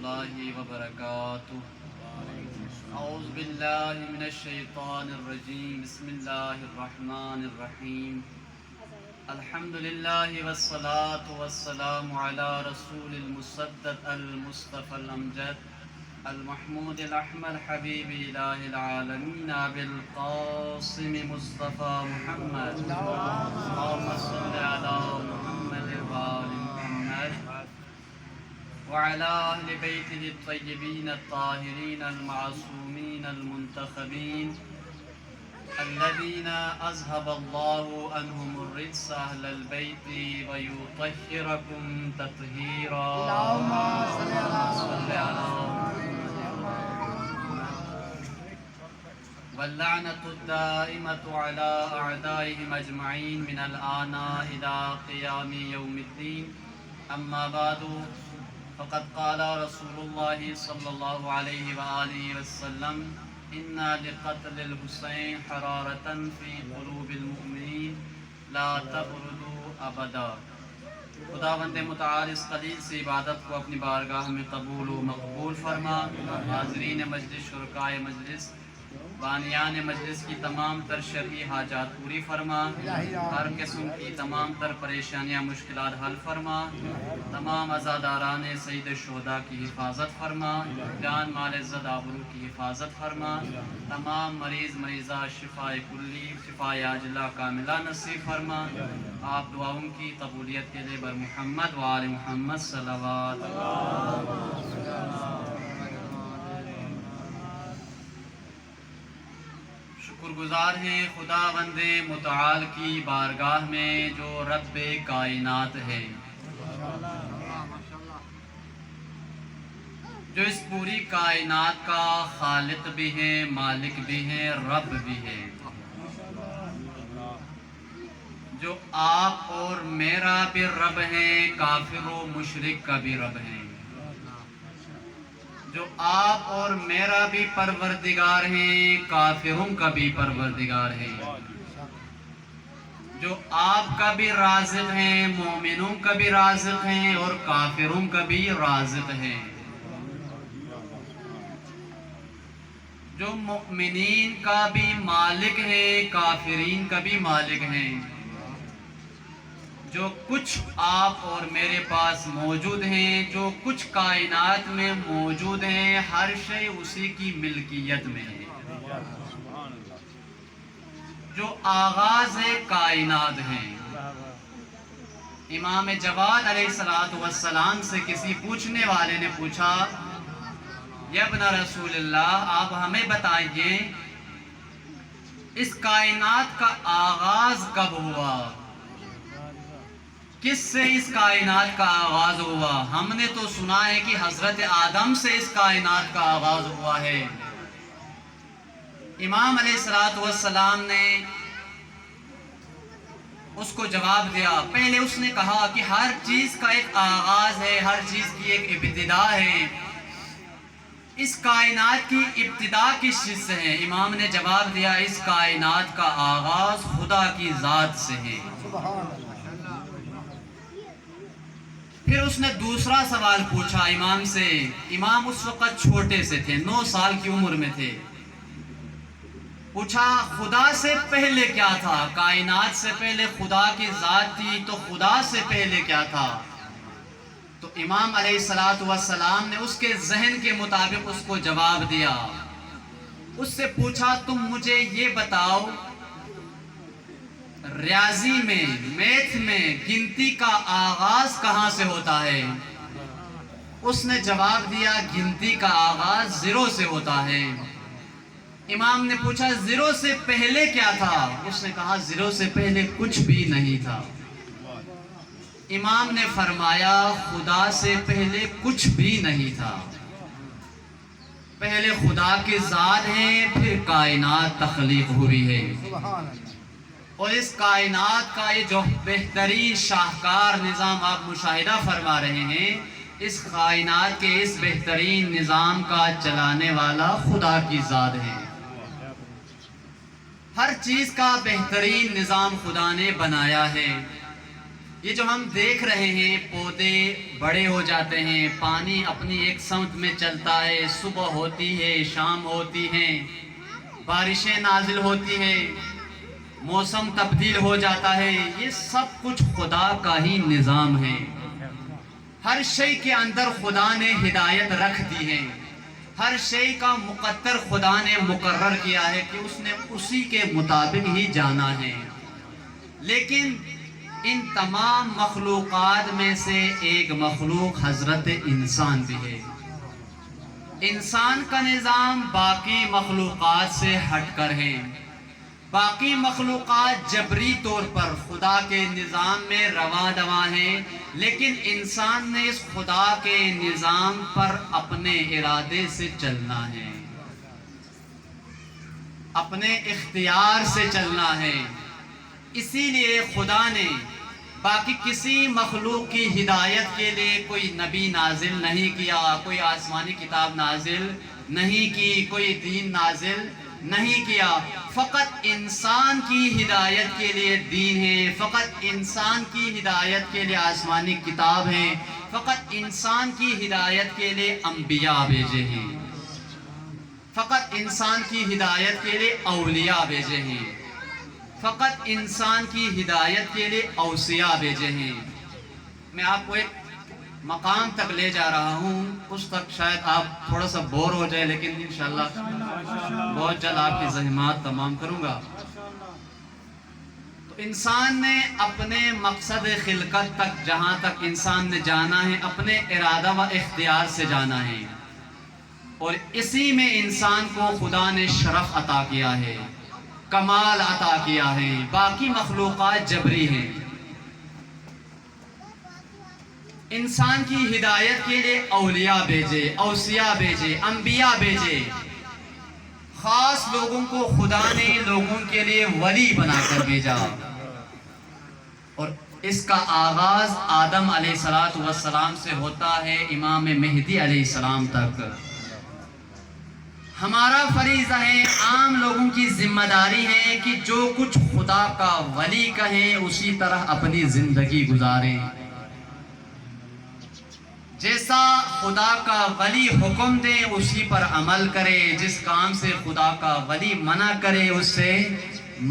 الله وبركاته. أعوذ بالله من الشيطان الرجيم. بسم الله الرحمن الرحيم. الحمد لله والصلاة والسلام على رسول المصدق المصطفى الأمجد المحمود الأحمد حبيب إله العالمين أبي القاسم مصطفى محمد. اللهم صل على محمد وآل محمد وعلى أهل بيته الطيبين الطاهرين المعصومين المنتخبين الذين أذهب الله عنهم الرجس أهل البيت ويطهركم تطهيرا. اللهم صل على واللعنة الدائمة على أعدائهم أجمعين من الآن إلى قيام يوم الدين. أما بعد فقد قال رسول الله صلى الله عليه وآله وسلم إن لقتل الحسين حرارة في قلوب المؤمنين لا تبردوا أبدا. خداوند متعال اس قلیل سے عبادت کو اپنی بارگاہ میں قبول و مقبول فرما. حاضرین مجلس، شرکائے مجلس، بانیان مجلس کی تمام تر شرعی حاجات پوری فرما. ہر قسم کی تمام تر پریشانیاں مشکلات حل فرما. تمام عزاداران سید الشہداء کی حفاظت فرما. جان مال عزت آبرو کی حفاظت فرما. تمام مریض مریضہ شفاء کلی شفاء عاجلہ کاملہ نصیب فرما. آپ دعاؤں کی قبولیت کے لیے بر محمد و آل محمد صلوات. شکر گزار ہیں خداوند متعال کی بارگاہ میں جو رب کائنات ہے، جو اس پوری کائنات کا خالق بھی ہے، مالک بھی ہے، رب بھی ہے، جو آپ اور میرا بھی رب ہے، کافر و مشرک کا بھی رب ہے، جو آپ اور میرا بھی پروردگار ہیں، کافروں کا بھی پروردگار ہے، جو آپ کا بھی رازق ہیں، مومنوں کا بھی رازق ہیں اور کافروں کا بھی رازق ہے، جو مؤمنین کا بھی مالک ہے، کافرین کا بھی مالک ہے، جو کچھ آپ اور میرے پاس موجود ہیں، جو کچھ کائنات میں موجود ہیں، ہر شے اسی کی ملکیت میں ہے، جو آغاز کائنات ہیں. امام جواد علیہ السلام سے کسی پوچھنے والے نے پوچھا، یا ابن رسول اللہ آپ ہمیں بتائیے اس کائنات کا آغاز کب ہوا؟ کس سے اس کائنات کا آغاز ہوا؟ ہم نے تو سنا ہے کہ حضرت آدم سے اس کائنات کا آغاز ہوا ہے. امام علیہ السلام نے اس کو جواب دیا. پہلے اس نے کہا کہ ہر چیز کا ایک آغاز ہے، ہر چیز کی ایک ابتدا ہے. اس کائنات کی ابتدا کس چیز سے ہے؟ امام نے جواب دیا اس کائنات کا آغاز خدا کی ذات سے ہے. پھر اس نے دوسرا سوال پوچھا امام سے. امام اس وقت چھوٹے سے تھے، 9 سال کی عمر میں تھے. پوچھا خدا سے پہلے کیا تھا؟ کائنات سے پہلے خدا کی ذات تھی، تو خدا سے پہلے کیا تھا؟ تو امام علیہ السلام نے اس کے ذہن کے مطابق اس کو جواب دیا. اس سے پوچھا تم مجھے یہ بتاؤ ریاضی میں، میتھ میں گنتی کا آغاز کہاں سے ہوتا ہے؟ اس نے جواب دیا گنتی کا آغاز 0 سے ہوتا ہے. امام نے پوچھا 0 سے پہلے کیا تھا؟ اس نے کہا 0 سے پہلے کچھ بھی نہیں تھا. امام نے فرمایا خدا سے پہلے کچھ بھی نہیں تھا. پہلے خدا کی ذات ہے، پھر کائنات تخلیق ہوئی ہے. اور اس کائنات کا یہ جو بہترین شاہکار نظام آپ مشاہدہ فرما رہے ہیں، اس کائنات کے اس بہترین نظام کا چلانے والا خدا کی ذات ہے. ہر چیز کا بہترین نظام خدا نے بنایا ہے. یہ جو ہم دیکھ رہے ہیں پودے بڑے ہو جاتے ہیں، پانی اپنی ایک سمت میں چلتا ہے، صبح ہوتی ہے، شام ہوتی ہے، بارشیں نازل ہوتی ہیں، موسم تبدیل ہو جاتا ہے، یہ سب کچھ خدا کا ہی نظام ہے۔ ہر شے کے اندر خدا نے ہدایت رکھ دی ہے، ہر شے کا مقدر خدا نے مقرر کیا ہے کہ اس نے اسی کے مطابق ہی جانا ہے۔ لیکن ان تمام مخلوقات میں سے ایک مخلوق حضرت انسان بھی ہے۔ انسان کا نظام باقی مخلوقات سے ہٹ کر ہے۔ باقی مخلوقات جبری طور پر خدا کے نظام میں رواں دواں ہیں، لیکن انسان نے اس خدا کے نظام پر اپنے ارادے سے چلنا ہے، اپنے اختیار سے چلنا ہے۔ اسی لیے خدا نے باقی کسی مخلوق کی ہدایت کے لیے کوئی نبی نازل نہیں کیا، کوئی آسمانی کتاب نازل نہیں کی، کوئی دین نازل نہیں کیا۔ فقط انسان کی ہدایت کے لیے دین ہے، فقط انسان کی ہدایت کے لیے آسمانی کتاب ہے، فقط انسان کی ہدایت کے لیے انبیاء بھیجے ہیں، فقط انسان کی ہدایت کے لیے اولیاء بھیجے ہیں، فقط انسان کی ہدایت کے لیے اوصیاء بھیجے ہیں۔ میں آپ کو ایک مقام تک لے جا رہا ہوں، اس تک شاید آپ تھوڑا سا بور ہو جائے، لیکن انشاءاللہ بہت جلد آپ کی زحمات تمام کروں گا۔ تو انسان نے اپنے مقصد خلقت تک، جہاں تک انسان نے جانا ہے، اپنے ارادہ و اختیار سے جانا ہے، اور اسی میں انسان کو خدا نے شرف عطا کیا ہے، کمال عطا کیا ہے۔ باقی مخلوقات جبری ہیں۔ انسان کی ہدایت کے لیے اولیاء بھیجے، اوصیاء بھیجے، انبیاء بھیجے۔ خاص لوگوں کو خدا نے لوگوں کے لیے ولی بنا کر بھیجا، اور اس کا آغاز آدم علیہ السلام سے ہوتا ہے امام مہدی علیہ السلام تک۔ ہمارا فریضہ ہے، عام لوگوں کی ذمہ داری ہے کہ جو کچھ خدا کا ولی کہیں اسی طرح اپنی زندگی گزاریں، جیسا خدا کا ولی حکم دے اسی پر عمل کرے، جس کام سے خدا کا ولی منع کرے اس سے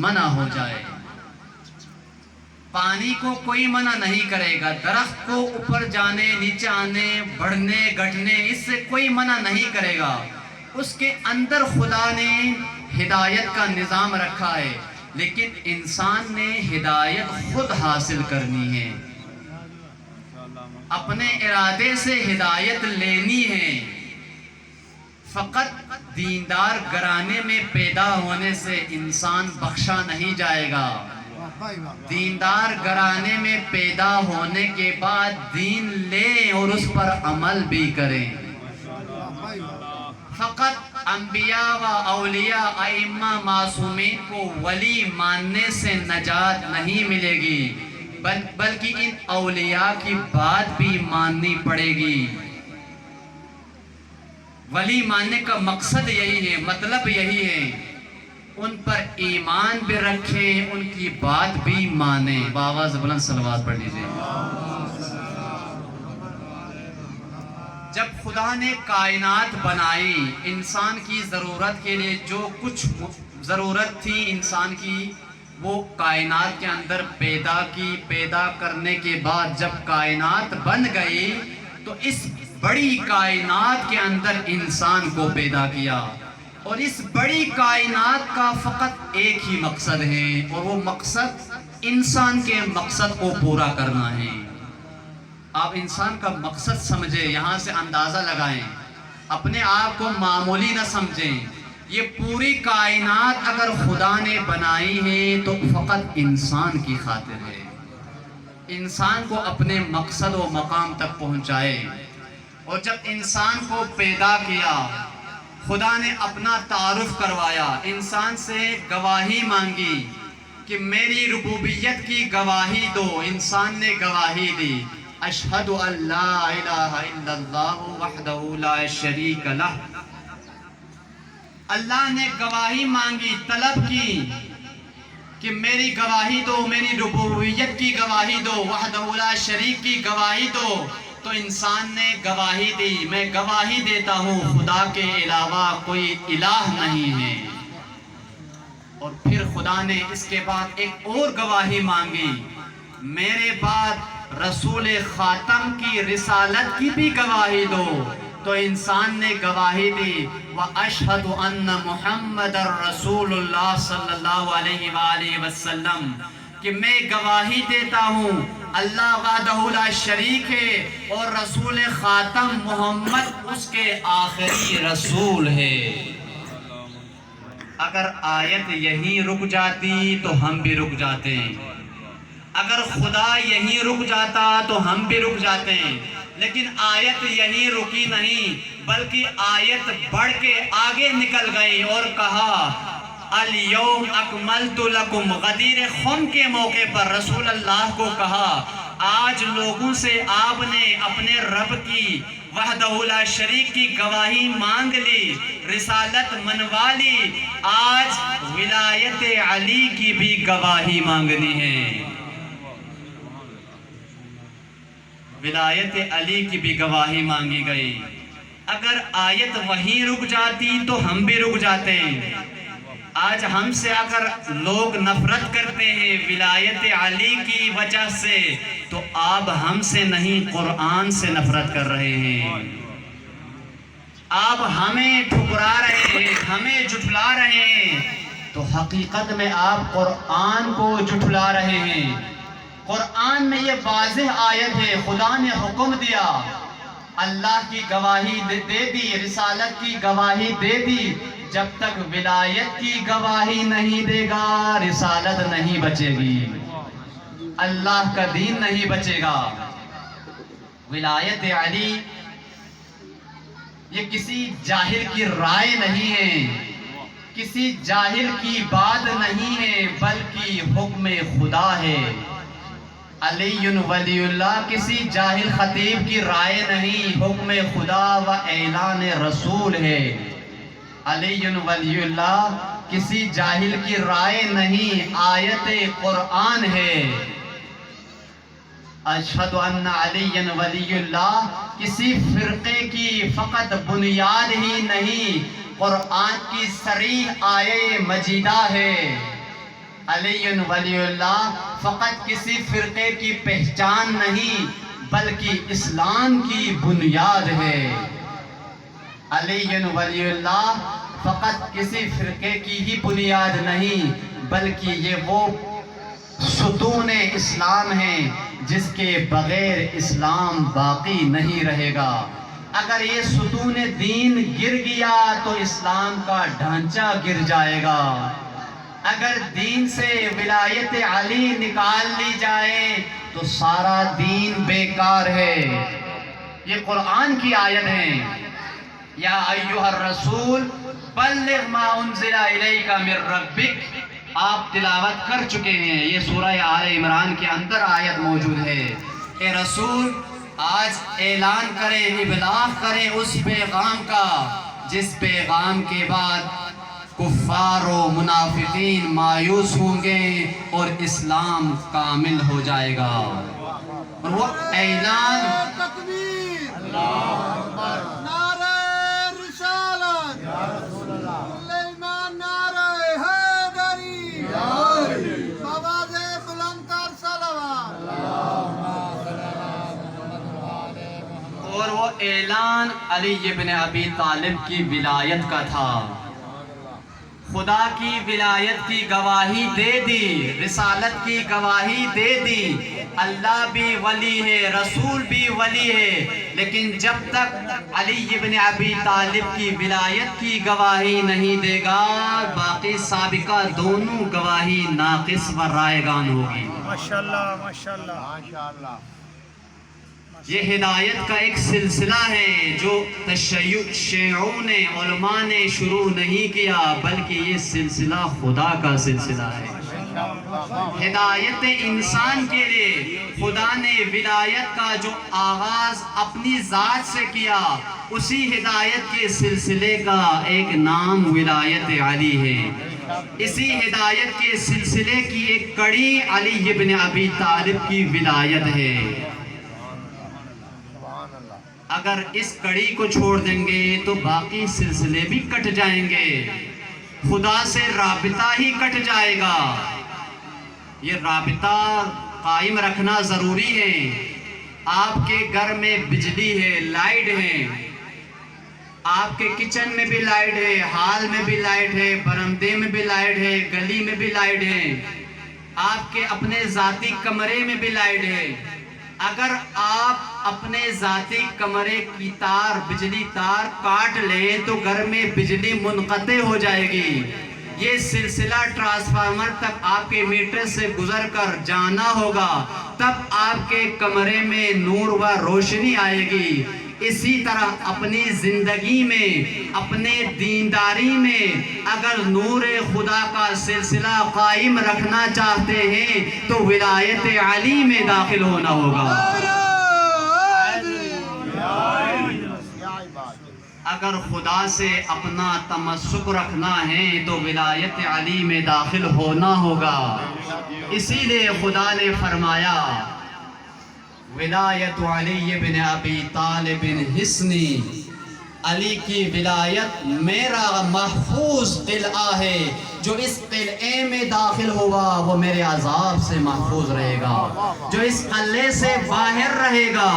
منع ہو جائے۔ پانی کو کوئی منع نہیں کرے گا، درخت کو اوپر جانے، نیچے آنے، بڑھنے، گھٹنے، اس سے کوئی منع نہیں کرے گا۔ اس کے اندر خدا نے ہدایت کا نظام رکھا ہے، لیکن انسان نے ہدایت خود حاصل کرنی ہے، اپنے ارادے سے ہدایت لینی ہے۔ فقط دیندار گھرانے میں پیدا ہونے سے انسان بخشا نہیں جائے گا۔ دیندار گھرانے میں پیدا ہونے کے بعد دین لیں اور اس پر عمل بھی کریں۔ فقط انبیاء و اولیاء، ائمہ معصومین کو ولی ماننے سے نجات نہیں ملے گی، بلکہ ان اولیاء کی بات بھی ماننی پڑے گی۔ ولی ماننے کا مقصد یہی ہے، مطلب یہی ہے، ان پر ایمان بھی رکھیں، ان کی بات بھی مانیں۔ بآواز بلند صلوات پڑھ لیجئے۔ جب خدا نے کائنات بنائی، انسان کی ضرورت کے لیے جو کچھ ضرورت تھی انسان کی، وہ کائنات کے اندر پیدا کی۔ پیدا کرنے کے بعد جب کائنات بن گئی تو اس بڑی کائنات کے اندر انسان کو پیدا کیا، اور اس بڑی کائنات کا فقط ایک ہی مقصد ہے، اور وہ مقصد انسان کے مقصد کو پورا کرنا ہے۔ آپ انسان کا مقصد سمجھیں، یہاں سے اندازہ لگائیں، اپنے آپ کو معمولی نہ سمجھیں۔ یہ پوری کائنات اگر خدا نے بنائی ہے تو فقط انسان کی خاطر ہے، انسان کو اپنے مقصد و مقام تک پہنچائے۔ اور جب انسان کو پیدا کیا، خدا نے اپنا تعارف کروایا، انسان سے گواہی مانگی کہ میری ربوبیت کی گواہی دو۔ انسان نے گواہی دی، اشہد ان لا الہ الا اللہ وحدہ لا شریک لہ۔ اللہ نے گواہی مانگی، طلب کی کہ میری گواہی دو، میری ربوبیت کی گواہی دو، وحدہ لا شریک کی گواہی دو، تو انسان نے گواہی دی، میں گواہی دیتا ہوں خدا کے علاوہ کوئی الہ نہیں ہے۔ اور پھر خدا نے اس کے بعد ایک اور گواہی مانگی، میرے بعد رسول خاتم کی رسالت کی بھی گواہی دو، تو انسان نے گواہی دی، وَأَشْهَدُ أَنَّ مُحَمَّدَ رَسُولُ اللَّهِ صلی اللہ علیہ وآلہ وسلم، کہ میں گواہی دیتا ہوں اللہ وحدہ لا شریک ہے اور رسول خاتم محمد اس کے آخری رسول ہے۔ اگر آیت یہیں رک جاتی تو ہم بھی رک جاتے ہیں، اگر خدا یہیں رک جاتا تو ہم بھی رک جاتے ہیں، لیکن آیت یہیں رکی نہیں بلکہ آیت بڑھ کے آگے نکل گئی اور کہا الیوم اکملت لکم، غدیر خم کے موقع پر رسول اللہ کو کہا آج لوگوں سے آپ نے اپنے رب کی وحدہ لا شریک کی گواہی مانگ لی، رسالت منوا لی، آج ولایت علی کی بھی گواہی مانگنی ہے۔ ولایت علی کی بھی گواہی مانگی گئی۔ اگر آیت وہیں رک جاتی تو ہم بھی رک جاتے ہیں۔ آج ہم سے اگر لوگ نفرت کرتے ہیں ولایت علی کی وجہ سے، تو آپ ہم سے نہیں قرآن سے نفرت کر رہے ہیں۔ آپ ہمیں ٹھکرا رہے ہیں، ہمیں جھٹلا رہے ہیں، تو حقیقت میں آپ قرآن کو جھٹلا رہے ہیں۔ قرآن میں یہ واضح آیت ہے، خدا نے حکم دیا، اللہ کی گواہی دے دی، رسالت کی گواہی دے دی، جب تک ولایت کی گواہی نہیں دے گا رسالت نہیں بچے گی، اللہ کا دین نہیں بچے گا۔ ولایت علی یہ کسی جاہل کی رائے نہیں ہے، کسی جاہل کی بات نہیں ہے، بلکہ حکم خدا ہے۔ علی ولی اللہ کسی جاہل خطیب کی رائے نہیں، حکم خدا و اعلان رسول ہے۔ علی ولی اللہ کسی جاہل کی رائے نہیں، آیت قرآن ہے۔ اشہد ان علی ولی اللہ کسی فرقے کی فقط بنیاد ہی نہیں، قرآن کی صریح آیے مجیدہ ہے۔ علی ولی اللہ فقط کسی فرقے کی پہچان نہیں بلکہ اسلام کی بنیاد ہے۔ علی ولی اللہ فقط کسی فرقے کی ہی بنیاد نہیں بلکہ یہ وہ ستون اسلام ہے جس کے بغیر اسلام باقی نہیں رہے گا۔ اگر یہ ستون دین گر گیا تو اسلام کا ڈھانچہ گر جائے گا۔ اگر دین سے ولایت علی نکال لی جائے تو سارا دین بیکار ہے۔ یہ قرآن کی آیت ہے، یا ایھا الرسول بلغ ما انزل الیک من ربک، آپ تلاوت کر چکے ہیں، یہ سورہ آل عمران کے اندر آیت موجود ہے۔ اے رسول آج اعلان کریں، ابلاغ کریں اس پیغام کا جس پیغام کے بعد کفار و منافقین مایوس ہوں گے اور اسلام کامل ہو جائے گا۔ اور وہ اعلان تکبیر، نعرہ رسالت، سلیمان نعرہ حیدری، آواز بلندتر صلوات۔ اور وہ اعلان علی ابن ابی طالب کی ولایت کا تھا۔ خدا کی ولایت کی گواہی دے دی، رسالت کی گواہی دے دی، اللہ بھی ولی ہے، رسول بھی ولی ہے، لیکن جب تک علی ابن ابی طالب کی ولایت کی گواہی نہیں دے گا باقی سابقہ دونوں گواہی ناقص و رائگان ہوگی۔ ماشاءاللہ ماشاءاللہ ماشاءاللہ۔ یہ ہدایت کا ایک سلسلہ ہے جو شیعوں نے علماء نے شروع نہیں کیا بلکہ یہ سلسلہ خدا کا سلسلہ ہے۔ ہدایت انسان کے لیے خدا نے ولایت کا جو آغاز اپنی ذات سے کیا، اسی ہدایت کے سلسلے کا ایک نام ولایت علی ہے۔ اسی ہدایت کے سلسلے کی ایک کڑی علی ابن ابی طالب کی ولایت ہے. اگر اس کڑی کو چھوڑ دیں گے تو باقی سلسلے بھی کٹ جائیں گے، خدا سے رابطہ ہی کٹ جائے گا. یہ رابطہ قائم رکھنا ضروری ہے. آپ کے گھر میں بجلی ہے، لائٹ ہے، آپ کے کچن میں بھی لائٹ ہے، ہال میں بھی لائٹ ہے، برآمدے میں بھی لائٹ ہے، گلی میں بھی لائٹ ہے، آپ کے اپنے ذاتی کمرے میں بھی لائٹ ہے. اگر آپ اپنے ذاتی کمرے کی تار، بجلی تار کاٹ لیں تو گھر میں بجلی منقطع ہو جائے گی. یہ سلسلہ ٹرانسفارمر تک آپ کے میٹر سے گزر کر جانا ہوگا، تب آپ کے کمرے میں نور و روشنی آئے گی. اسی طرح اپنی زندگی میں، اپنے دینداری میں اگر نور خدا کا سلسلہ قائم رکھنا چاہتے ہیں تو ولایت علی میں داخل ہونا ہوگا. اگر خدا سے اپنا تمسک رکھنا ہے تو ولایت علی میں داخل ہونا ہوگا. اسی لیے خدا نے فرمایا ولایت علی بن ابی طالب حصنی، علی کی ولایت میرا محفوظ قلعہ ہے. جو اس قلعے میں داخل ہوا وہ میرے عذاب سے محفوظ رہے گا. جو اس قلعے سے باہر رہے گا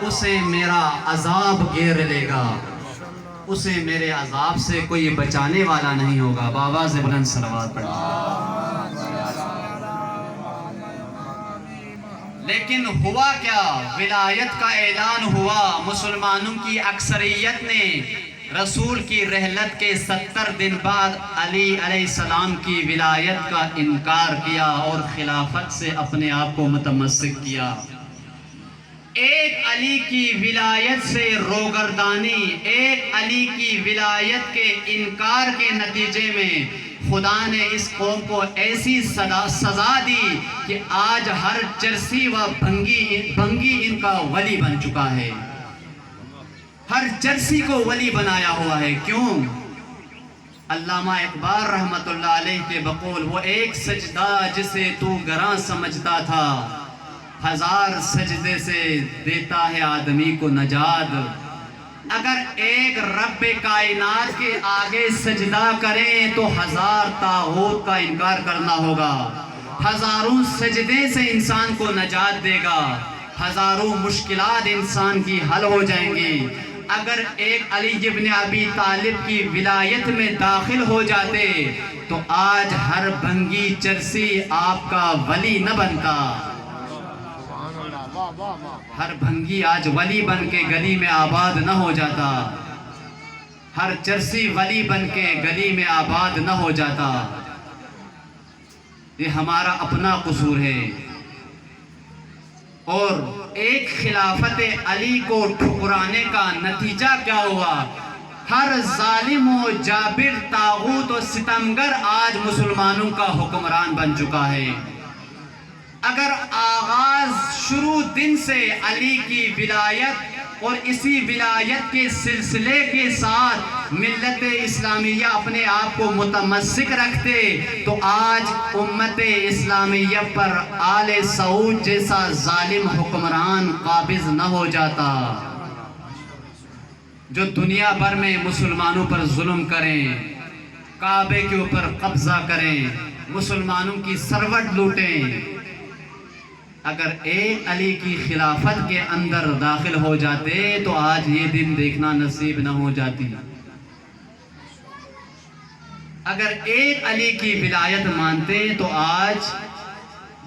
اسے میرا عذاب گھیر لے گا، اسے میرے عذاب سے کوئی بچانے والا نہیں ہوگا. بابا سے بلند صلوات پڑھیں. لیکن ہوا کیا؟ ولایت کا اعلان ہوا. مسلمانوں کی اکثریت نے رسول کی رحلت کے 70 دن بعد علی علیہ السلام کی ولایت کا انکار کیا اور خلافت سے اپنے آپ کو متمسک کیا. ایک علی کی ولایت سے روگردانی، ایک علی کی ولایت کے انکار کے نتیجے میں خدا نے اس قوم کو ایسی سزا دی کہ آج ہر چرسی و بھنگی ان کا ولی بن چکا ہے. ہر چرسی کو ولی بنایا ہوا ہے. کیوں؟ علامہ اقبال رحمت اللہ علیہ کے بقول وہ ایک سجدہ جسے تو گراں سمجھتا تھا، 1000 سجدے سے دیتا ہے آدمی کو نجات. اگر ایک رب کائنات کے آگے سجدہ کریں تو 1000 طاغوت کا انکار کرنا ہوگا. ہزاروں سجدے سے انسان کو نجات دے گا، ہزاروں مشکلات انسان کی حل ہو جائیں گی. اگر ایک علی ابن ابی طالب کی ولایت میں داخل ہو جاتے تو آج ہر بھنگی چرسی آپ کا ولی نہ بنتا. ہر بھنگی آج ولی بن کے گلی میں آباد نہ ہو جاتا، ہر چرسی ولی بن کے گلی میں آباد نہ ہو جاتا. یہ ہمارا اپنا قصور ہے. اور ایک خلافت علی کو ٹھکرانے کا نتیجہ کیا ہوا؟ ہر ظالم و جابر، طاغوت و ستمگر آج مسلمانوں کا حکمران بن چکا ہے. اگر آغاز شروع دن سے علی کی ولایت اور اسی ولایت کے سلسلے کے ساتھ ملت اسلامیہ اپنے آپ کو متمسک رکھتے تو آج امت اسلامیہ پر آل سعود جیسا ظالم حکمران قابض نہ ہو جاتا جو دنیا بھر میں مسلمانوں پر ظلم کریں، کعبے کے اوپر قبضہ کریں، مسلمانوں کی ثروت لوٹیں. اگر ایک علی کی خلافت کے اندر داخل ہو جاتے تو آج یہ دن دیکھنا نصیب نہ ہو جاتی. اگر ایک علی کی ولایت مانتے تو آج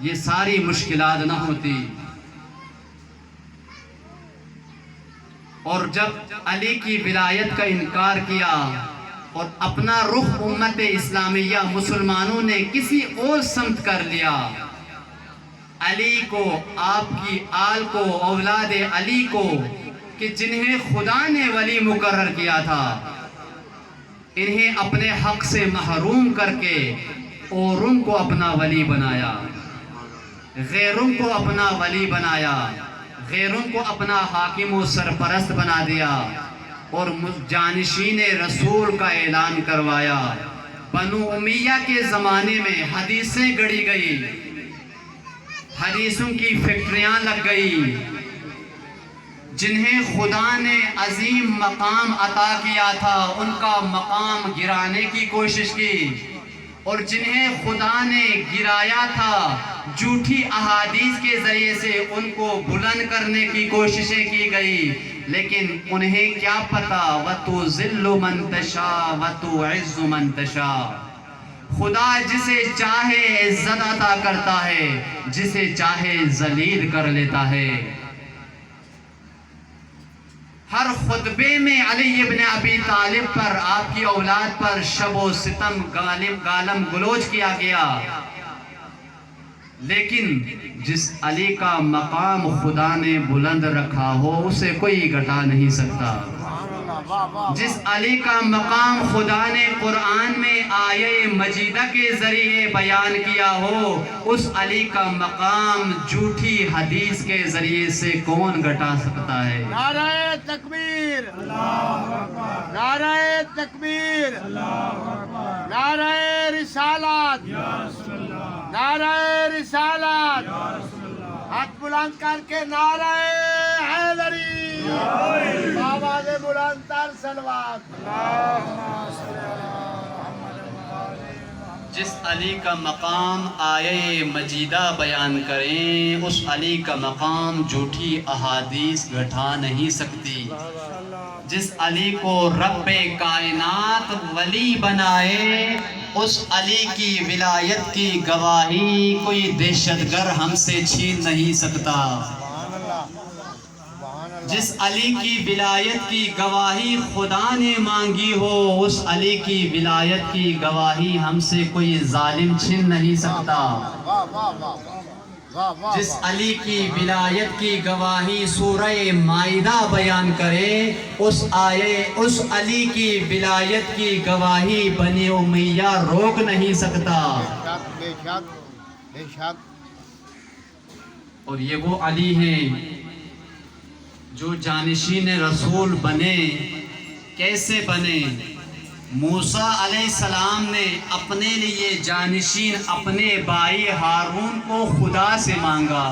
یہ ساری مشکلات نہ ہوتی. اور جب علی کی ولایت کا انکار کیا اور اپنا رخ امت اسلامیہ مسلمانوں نے کسی اور سمت کر لیا، علی کو، آپ کی آل کو، اولاد علی کو کہ جنہیں خدا نے ولی مقرر کیا تھا، انہیں اپنے حق سے محروم کر کے اوروں کو اپنا ولی بنایا، غیروں کو اپنا ولی بنایا، غیروں کو اپنا حاکم و سرپرست بنا دیا اور جانشین رسول کا اعلان کروایا. بنو امیہ کے زمانے میں حدیثیں گڑی گئی، حدیثوں کی فیکٹریاں لگ گئی، جنہیں خدا نے عظیم مقام عطا کیا تھا ان کا مقام گرانے کی کوشش کی، اور جنہیں خدا نے گرایا تھا جھوٹی احادیث کے ذریعے سے ان کو بلند کرنے کی کوششیں کی گئی، لیکن انہیں کیا پتا وَتُذِلُّ مَن تَشَاءُ وَتُعِزُّ مَن تَشَاءُ، خدا جسے چاہے عزت عطا کرتا ہے، جسے چاہے ذلیل کر لیتا ہے۔ ہر خطبے میں علی ابن ابی طالب پر، آپ کی اولاد پر شب و ستم گالم گلوچ کیا گیا، لیکن جس علی کا مقام خدا نے بلند رکھا ہو اسے کوئی گھٹا نہیں سکتا۔ جس علی کا مقام خدا نے قرآن میں آیہ مجیدہ کے ذریعے بیان کیا ہو اس علی کا مقام جھوٹی حدیث کے ذریعے سے کون گھٹا سکتا ہے؟ نعرہ تکبیر، نعرہ تکبیر، نعرہ رسالت، نعرہ رسالت، ہاتھ بلند کر کے نعرہ حیدری، آواز بلند تر صلوات۔ جس علی کا مقام آیہ مجیدہ بیان کریں اس علی کا مقام جھوٹی احادیث گھٹا نہیں سکتی۔ جس علی کو رب کائنات ولی بنائے اس علی کی ولایت کی گواہی کوئی دہشت گرد ہم سے چھین نہیں سکتا۔ جس علی کی ولایت کی گواہی خدا نے مانگی ہو اس علی کی ولایت کی گواہی ہم سے کوئی ظالم چھین نہیں سکتا۔ جس علی کی ولایت کی گواہی سورہ مائدہ بیان کرے اس علی کی ولایت کی گواہی بنی امیہ روک نہیں سکتا۔ بے شک، بے شک۔ اور یہ وہ علی ہیں جو جانشین رسول بنے۔ کیسے بنے؟ موسیٰ علیہ السلام نے اپنے لیے جانشین اپنے بھائی ہارون کو خدا سے مانگا۔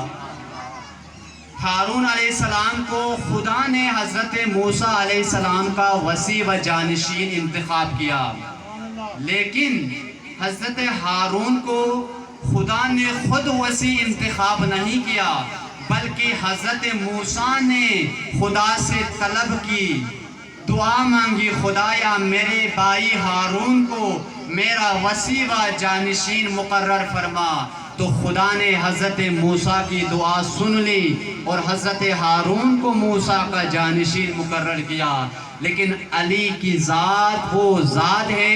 ہارون علیہ السلام کو خدا نے حضرت موسیٰ علیہ السلام کا وصی و جانشین انتخاب کیا، لیکن حضرت ہارون کو خدا نے خود وصی انتخاب نہیں کیا بلکہ حضرت موسیٰ نے خدا سے طلب کی، دعا مانگی، خدایا میرے بھائی ہارون کو میرا وصی و جانشین مقرر فرما۔ تو خدا نے حضرت موسیٰ کی دعا سن لی اور حضرت ہارون کو موسیٰ کا جانشین مقرر کیا۔ لیکن علی کی ذات وہ ذات ہے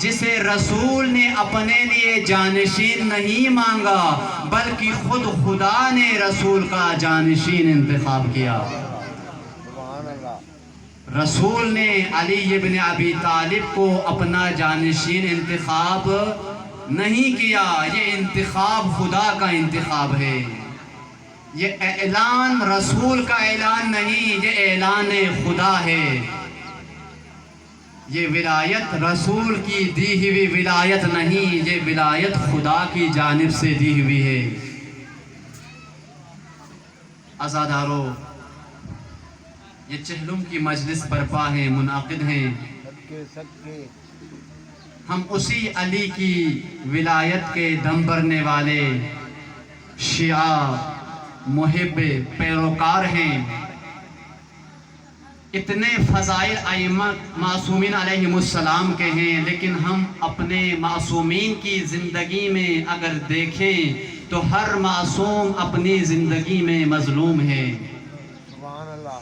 جسے رسول نے اپنے لیے جانشین نہیں مانگا بلکہ خود خدا نے رسول کا جانشین انتخاب کیا۔ رسول نے علی ابن ابی طالب کو اپنا جانشین انتخاب نہیں کیا، یہ انتخاب خدا کا انتخاب ہے۔ یہ اعلان رسول کا اعلان نہیں، یہ اعلان خدا ہے۔ یہ ولایت رسول کی دی ہوئی ولایت نہیں، یہ ولایت خدا کی جانب سے دی ہوئی ہے۔ عزادارو، یہ چہلم کی مجلس برپا ہے، منعقد ہیں۔ ہم اسی علی کی ولایت کے دم بھرنے والے شیعہ محب پیروکار ہیں۔ اتنے فضائل ائمہ معصومین علیہم السلام کے ہیں، لیکن ہم اپنے معصومین کی زندگی میں اگر دیکھیں تو ہر معصوم اپنی زندگی میں مظلوم ہے۔ سبحان اللہ۔